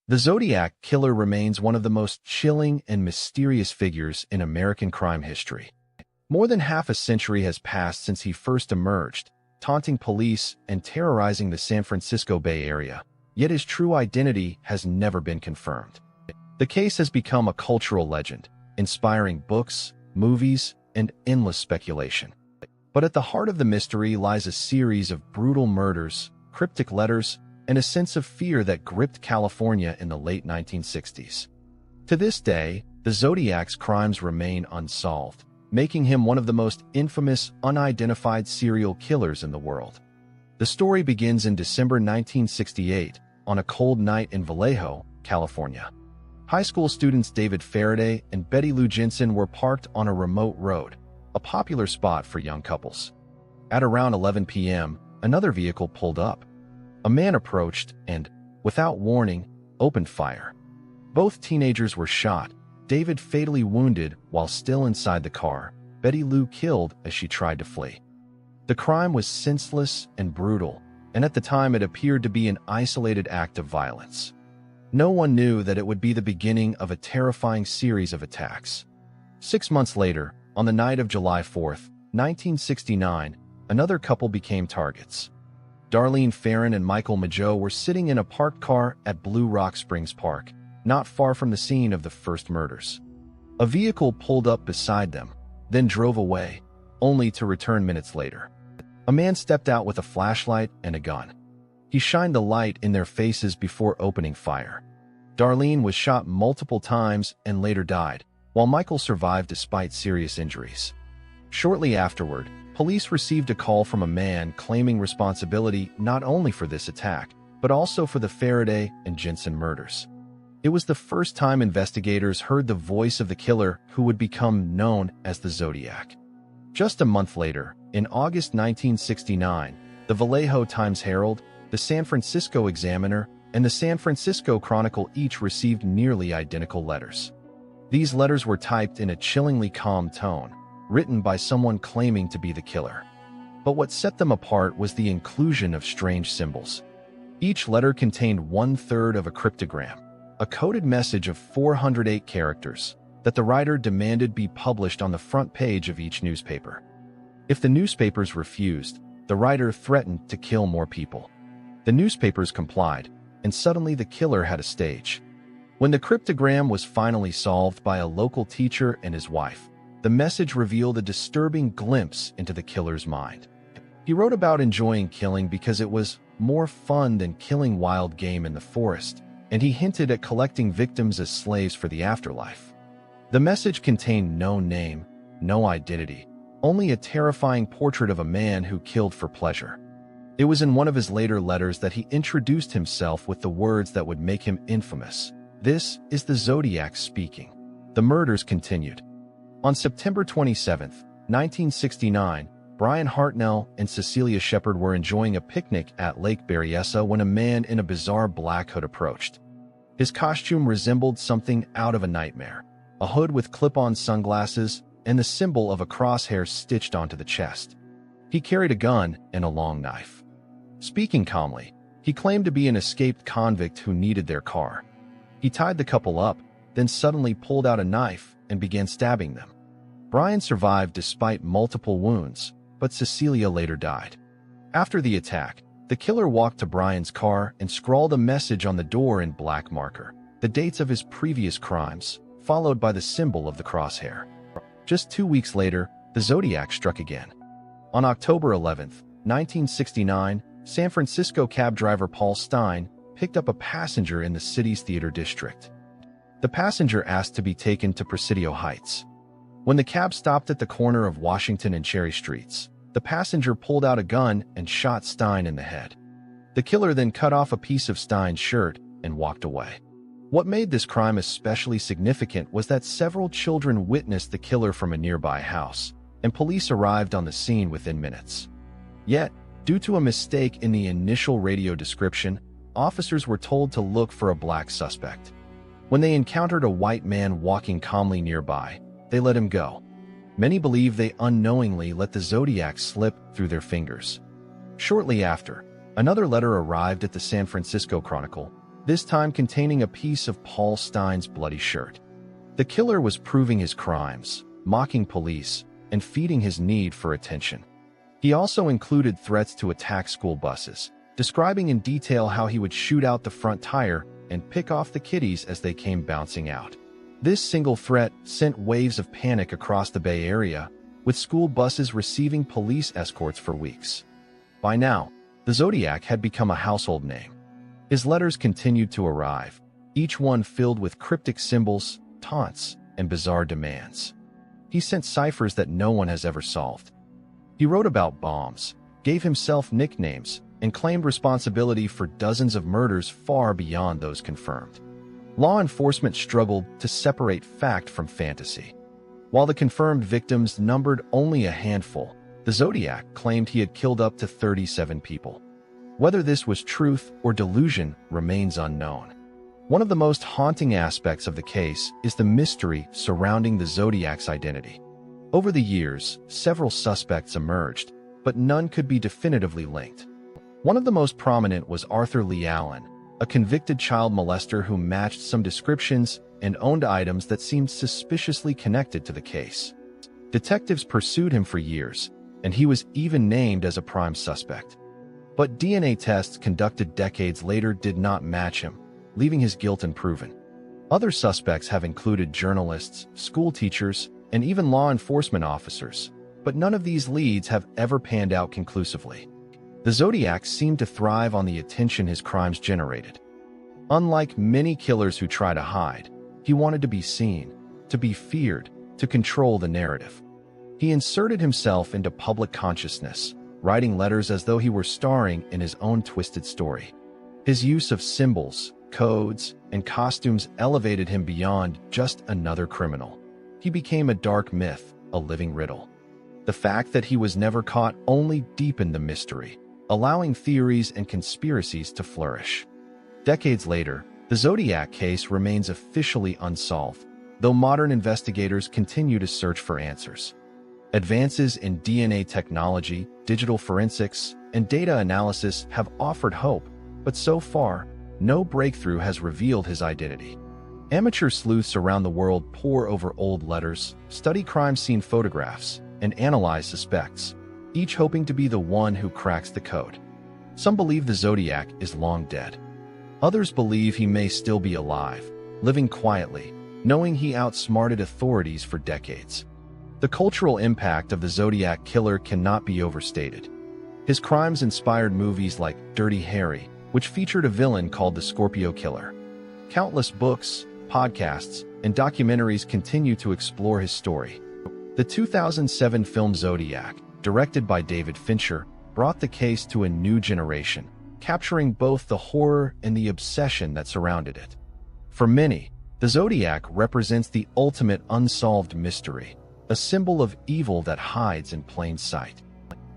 The Zodiac Killer remains one of the most chilling and mysterious figures in American crime history. More than half a century has passed since he first emerged, taunting police and terrorizing the San Francisco Bay Area, yet his true identity has never been confirmed. The case has become a cultural legend, inspiring books, movies, and endless speculation. But at the heart of the mystery lies a series of brutal murders, cryptic letters, and a sense of fear that gripped California in the late 1960s. To this day, the Zodiac's crimes remain unsolved, making him one of the most infamous, unidentified serial killers in the world. The story begins in December 1968, on a cold night in Vallejo, California. High school students David Faraday and Betty Lou Jensen were parked on a remote road, a popular spot for young couples. At around 11 p.m., another vehicle pulled up. A man approached and, without warning, opened fire. Both teenagers were shot, David fatally wounded while still inside the car, Betty Lou killed as she tried to flee. The crime was senseless and brutal, and at the time it appeared to be an isolated act of violence. No one knew that it would be the beginning of a terrifying series of attacks. 6 months later, on the night of July 4, 1969, another couple became targets. Darlene Farron and Michael Mageau were sitting in a parked car at Blue Rock Springs Park, not far from the scene of the first murders. A vehicle pulled up beside them, then drove away, only to return minutes later. A man stepped out with a flashlight and a gun. He shined the light in their faces before opening fire. Darlene was shot multiple times and later died, while Michael survived despite serious injuries. Shortly afterward, police received a call from a man claiming responsibility not only for this attack, but also for the Faraday and Jensen murders. It was the first time investigators heard the voice of the killer who would become known as the Zodiac. Just a month later, in August 1969, the Vallejo Times-Herald, the San Francisco Examiner, and the San Francisco Chronicle each received nearly identical letters. These letters were typed in a chillingly calm tone, written by someone claiming to be the killer. But what set them apart was the inclusion of strange symbols. Each letter contained 1/3 of a cryptogram, a coded message of 408 characters that the writer demanded be published on the front page of each newspaper. If the newspapers refused, the writer threatened to kill more people. The newspapers complied, and suddenly the killer had a stage. When the cryptogram was finally solved by a local teacher and his wife, the message revealed a disturbing glimpse into the killer's mind. He wrote about enjoying killing because it was more fun than killing wild game in the forest, and he hinted at collecting victims as slaves for the afterlife. The message contained no name, no identity, only a terrifying portrait of a man who killed for pleasure. It was in one of his later letters that he introduced himself with the words that would make him infamous. "This is the Zodiac speaking." The murders continued. On September 27, 1969, Brian Hartnell and Cecilia Shepard were enjoying a picnic at Lake Berryessa when a man in a bizarre black hood approached. His costume resembled something out of a nightmare, a hood with clip-on sunglasses and the symbol of a crosshair stitched onto the chest. He carried a gun and a long knife. Speaking calmly, he claimed to be an escaped convict who needed their car. He tied the couple up, then suddenly pulled out a knife and began stabbing them. Brian survived despite multiple wounds, but Cecilia later died. After the attack, the killer walked to Brian's car and scrawled a message on the door in black marker, the dates of his previous crimes, followed by the symbol of the crosshair. Just 2 weeks later, the Zodiac struck again. On October 11, 1969, San Francisco cab driver Paul Stein picked up a passenger in the city's theater district. The passenger asked to be taken to Presidio Heights. When the cab stopped at the corner of Washington and Cherry Streets, the passenger pulled out a gun and shot Stein in the head. The killer then cut off a piece of Stein's shirt and walked away. What made this crime especially significant was that several children witnessed the killer from a nearby house, and police arrived on the scene within minutes. Yet, due to a mistake in the initial radio description, officers were told to look for a black suspect. When they encountered a white man walking calmly nearby, they let him go. Many believe they unknowingly let the Zodiac slip through their fingers. Shortly after, another letter arrived at the San Francisco Chronicle, this time containing a piece of Paul Stein's bloody shirt. The killer was proving his crimes, mocking police, and feeding his need for attention. He also included threats to attack school buses, describing in detail how he would shoot out the front tire and pick off the kiddies as they came bouncing out. This single threat sent waves of panic across the Bay Area, with school buses receiving police escorts for weeks. By now, the Zodiac had become a household name. His letters continued to arrive, each one filled with cryptic symbols, taunts, and bizarre demands. He sent ciphers that no one has ever solved. He wrote about bombs, gave himself nicknames, and claimed responsibility for dozens of murders far beyond those confirmed. Law enforcement struggled to separate fact from fantasy. While the confirmed victims numbered only a handful, the Zodiac claimed he had killed up to 37 people. Whether this was truth or delusion remains unknown. One of the most haunting aspects of the case is the mystery surrounding the Zodiac's identity. Over the years, several suspects emerged, but none could be definitively linked. One of the most prominent was Arthur Lee Allen, a convicted child molester who matched some descriptions and owned items that seemed suspiciously connected to the case. Detectives pursued him for years, and he was even named as a prime suspect. But DNA tests conducted decades later did not match him, leaving his guilt unproven. Other suspects have included journalists, school teachers, and even law enforcement officers, but none of these leads have ever panned out conclusively. The Zodiac seemed to thrive on the attention his crimes generated. Unlike many killers who try to hide, he wanted to be seen, to be feared, to control the narrative. He inserted himself into public consciousness, writing letters as though he were starring in his own twisted story. His use of symbols, codes, and costumes elevated him beyond just another criminal. He became a dark myth, a living riddle. The fact that he was never caught only deepened the mystery, allowing theories and conspiracies to flourish. Decades later, the Zodiac case remains officially unsolved, though modern investigators continue to search for answers. Advances in DNA technology, digital forensics, and data analysis have offered hope, but so far, no breakthrough has revealed his identity. Amateur sleuths around the world pore over old letters, study crime scene photographs, and analyze suspects, each hoping to be the one who cracks the code. Some believe the Zodiac is long dead. Others believe he may still be alive, living quietly, knowing he outsmarted authorities for decades. The cultural impact of the Zodiac Killer cannot be overstated. His crimes inspired movies like Dirty Harry, which featured a villain called the Scorpio Killer. Countless books, podcasts, and documentaries continue to explore his story. The 2007 film Zodiac, directed by David Fincher, brought the case to a new generation, capturing both the horror and the obsession that surrounded it. For many, the Zodiac represents the ultimate unsolved mystery, a symbol of evil that hides in plain sight.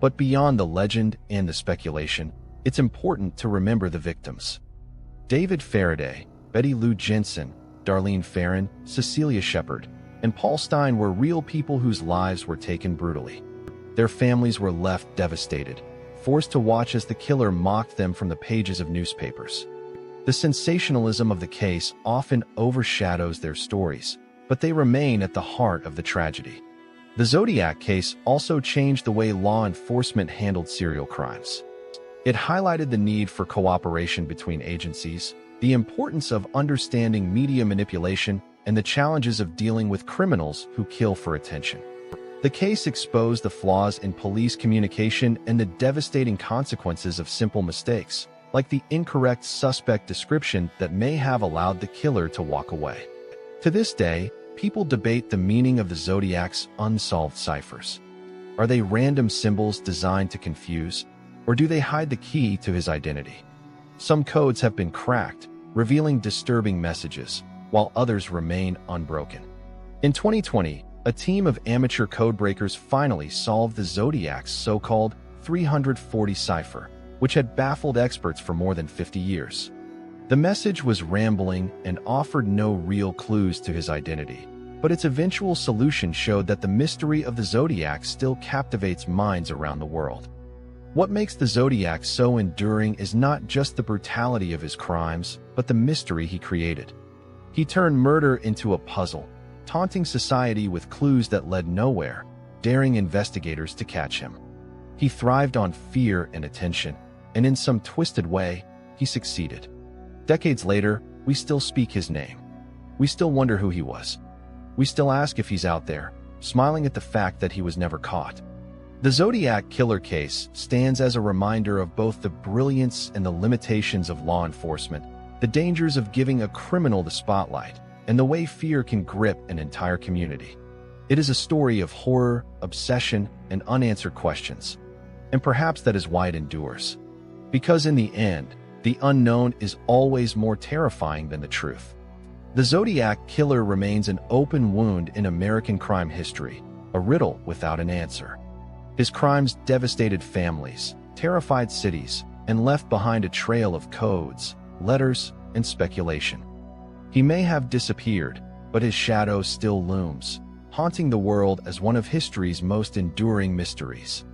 But beyond the legend and the speculation, it's important to remember the victims. David Faraday, Betty Lou Jensen, Darlene Ferrin, Cecilia Shepard, and Paul Stein were real people whose lives were taken brutally. Their families were left devastated, forced to watch as the killer mocked them from the pages of newspapers. The sensationalism of the case often overshadows their stories, but they remain at the heart of the tragedy. The Zodiac case also changed the way law enforcement handled serial crimes. It highlighted the need for cooperation between agencies, the importance of understanding media manipulation, and the challenges of dealing with criminals who kill for attention. The case exposed the flaws in police communication and the devastating consequences of simple mistakes, like the incorrect suspect description that may have allowed the killer to walk away. To this day, people debate the meaning of the Zodiac's unsolved ciphers. Are they random symbols designed to confuse, or do they hide the key to his identity? Some codes have been cracked, revealing disturbing messages, while others remain unbroken. In 2020, a team of amateur codebreakers finally solved the Zodiac's so-called 340 cipher, which had baffled experts for more than 50 years. The message was rambling and offered no real clues to his identity, but its eventual solution showed that the mystery of the Zodiac still captivates minds around the world. What makes the Zodiac so enduring is not just the brutality of his crimes, but the mystery he created. He turned murder into a puzzle, taunting society with clues that led nowhere, daring investigators to catch him. He thrived on fear and attention, and in some twisted way, he succeeded. Decades later, we still speak his name. We still wonder who he was. We still ask if he's out there, smiling at the fact that he was never caught. The Zodiac Killer case stands as a reminder of both the brilliance and the limitations of law enforcement, the dangers of giving a criminal the spotlight, and the way fear can grip an entire community. It is a story of horror, obsession, and unanswered questions. And perhaps that is why it endures. Because in the end, the unknown is always more terrifying than the truth. The Zodiac Killer remains an open wound in American crime history, a riddle without an answer. His crimes devastated families, terrified cities, and left behind a trail of codes, letters, and speculation. He may have disappeared, but his shadow still looms, haunting the world as one of history's most enduring mysteries.